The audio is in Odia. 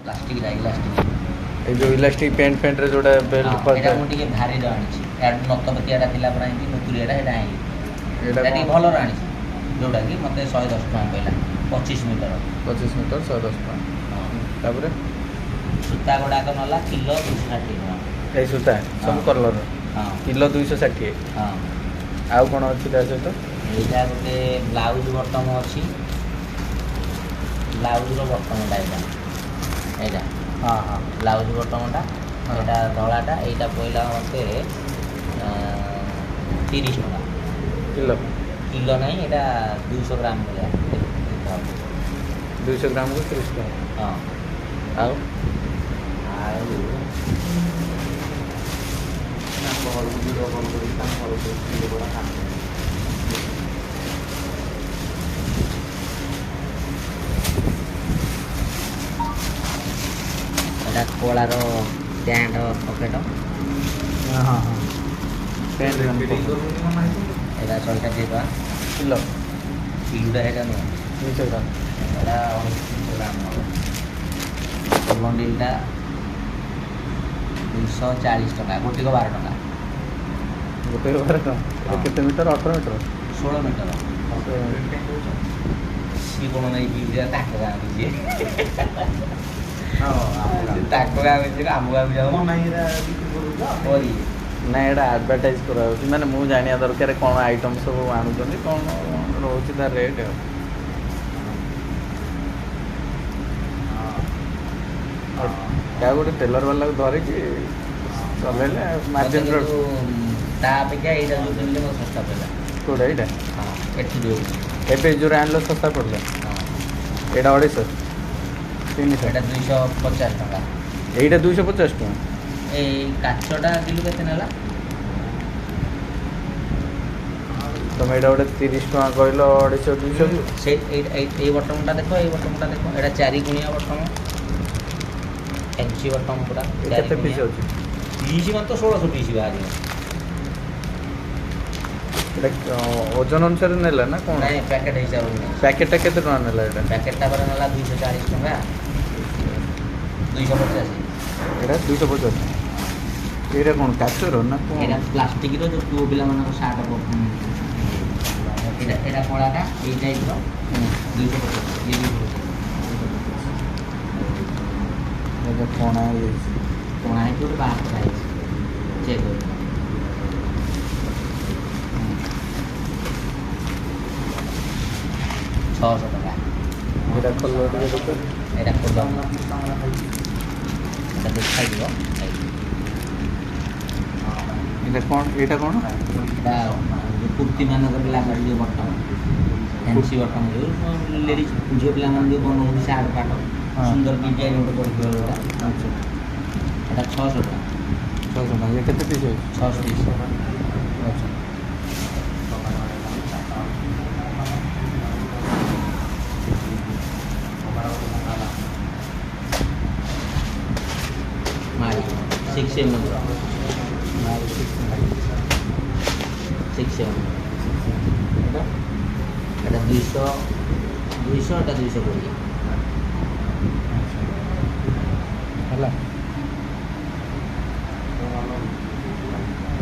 ପ୍ଲାଷ୍ଟିକ ଇଲାଷ୍ଟିକ এই যে ইলাস্টিক প্যান্ট ফ্যান্টরে যেটা বেল্ট এটা ମୁଁ ଟିକେ ଭାରିର ଆଣିଛି ନତପତିଆଟା ଥିଲା ପୁରା ଏମିତି ନୁତୁରିଆଟା ସେଇଟା ଆଣିଲି এটা এটা ଟିକେ ଭଲର ଆଣିଛି ଯେଉଁଟାକି ମୋତେ 110 ଟଙ୍କା ପଡ଼ିଲା 25 ମିଟର 25 মিটার 110 ଟଙ୍କା ତାପରେ ସୂତା ଗୁଡ଼ାକ ନେଲା କିଲୋ 260 ଟଙ୍କା এই ସୂତା ସବୁ କଲର ହଁ କିଲୋ 260 ହଁ ଆଉ କ'ଣ ଅଛି ତା ସହିତ ଏଇଟା ଗୋଟେ ବ୍ଲାଉଜ୍ ବଟମ ଅଛି ବ୍ଲାଉଜ୍ର ବଟମଟା ଏଇଟା ହଁ ହଁ ବ୍ଲାଉଜ୍ ବଟମଟା ଏଇଟା ଧଳାଟା ଏଇଟା ପଡ଼ିଲା ମୋତେ 30 ଟଙ୍କା କିଲୋ କିଲୋ ନାହିଁ ଏଇଟା 200 ଗ୍ରାମ ଭଳିଆ 200 ଗ୍ରାମକୁ 30 ଟଙ୍କା ହଁ ଆଉ ଏଇଟା କଳାର ପ୍ୟାଣ୍ଟ ପକେଟ ହଁ ହଁ ପ୍ୟାଣ୍ଟ ଏଇଟା 160 ଟଙ୍କା କିଲୋ କିଲୋଟା ଏଇଟା ନୁହଁ 200 ଗ୍ରାମ ଏଇଟା 300 ଗ୍ରାମ ବଣ୍ଡିଲଟା 240 ଟଙ୍କା ଗୋଟିକ 12 ଟଙ୍କା ଗୋଟେ 12 ଟଙ୍କା କେତେ ମିଟର 18 ମିଟର 16 ମିଟର ସିଏ କ'ଣ ନେଇକି ତାଙ୍କ ଗାଁ ଯିଏ ତାଙ୍କ ଗାଁ ଭିତରେ ଆମ ଗାଁକୁ ଯାଉ ନା ଏଇଟା ଆଡ଼ଭର୍ଟାଇଜ୍ କରାହେଉଛି ମାନେ ମୁଁ ଜାଣିବା ଦରକାର କ'ଣ ଆଇଟମ୍ ସବୁ ଆଣୁଛନ୍ତି କ'ଣ ରହୁଛି ତା ରେଟ୍ ଆଉ କାହା ଗୋଟେ ଟେଲର ବାଲାକୁ ଧରିକି ଚଲେଇଲେ ମାର୍ଜିନ୍ ତା ଅପେକ୍ଷା ଏଇଟା ଯେଉଁ କିଣିଲେ ମୋ ଶସ୍ତା ପଡ଼ିଲା କେଉଁଟା ଏଇଟା ହଁ ଏଠି ଯେଉଁ ଏବେ ଯେଉଁଟା ଆଣିଲ ଶସ୍ତା ପଡ଼ିଲା ହଁ ଏଇଟା 250 300 ଏଇଟା 250 ଟଙ୍କା এইটা 250 টাকা এই কাচটা কিলো কেতে নেলা তুমি এটা ওটা 30 টাকা কইল 250 200 সেই এই বটমটা দেখো এটা 4 গুণিয়া বটম এনসি বটম পুরা কেতে পিস আছে পিস মানে তো 1600 পিস বাহারি এটা ওজন অনুসারে নেলা না কোন নাই প্যাকেট হিসাবে নেই প্যাকেটটা কেতে টাকা নেলা এটা প্যাকেটটা পরে নেলা 240 টাকা 250 এটা 250 এটা কোন কাচর না কোন এটা প্লাস্টিক র যে পুଅ ପିଲା ମାନଙ୍କ শার্ট এটা কলাটা এই টাইপর 250 ये भी এটা কোন আছে কোন আছে তো বাদ আছে চেক করো 600 টাকা এটা খোলো ଟିକେ দেখো এটা করলাম এটা দেখাই দিব এটা কোন এটা কুর্তি ମାନଙ୍କର ଲାଗେ ଯୋଉ ବଟମ ଫ୍ୟାନ୍ସି ବଟମ ଯୋଉ ଲେଡିଜ ଝିଅ ପିଲାମାନେ ଯୋଉ ବନଉଛନ୍ତି ସାର୍ଟ ଫାଟ ସୁନ୍ଦର ଡିଜାଇନ ଗୋଟେ କରିଥିବ ଯୋଉଟା এটা 600 টাকা 600 টাকা ये কেতে পিস আছে 600 পিস আচ্ছা মারি 6 mm মারি 6 mm এটা 200 এটা 220 ହେଲା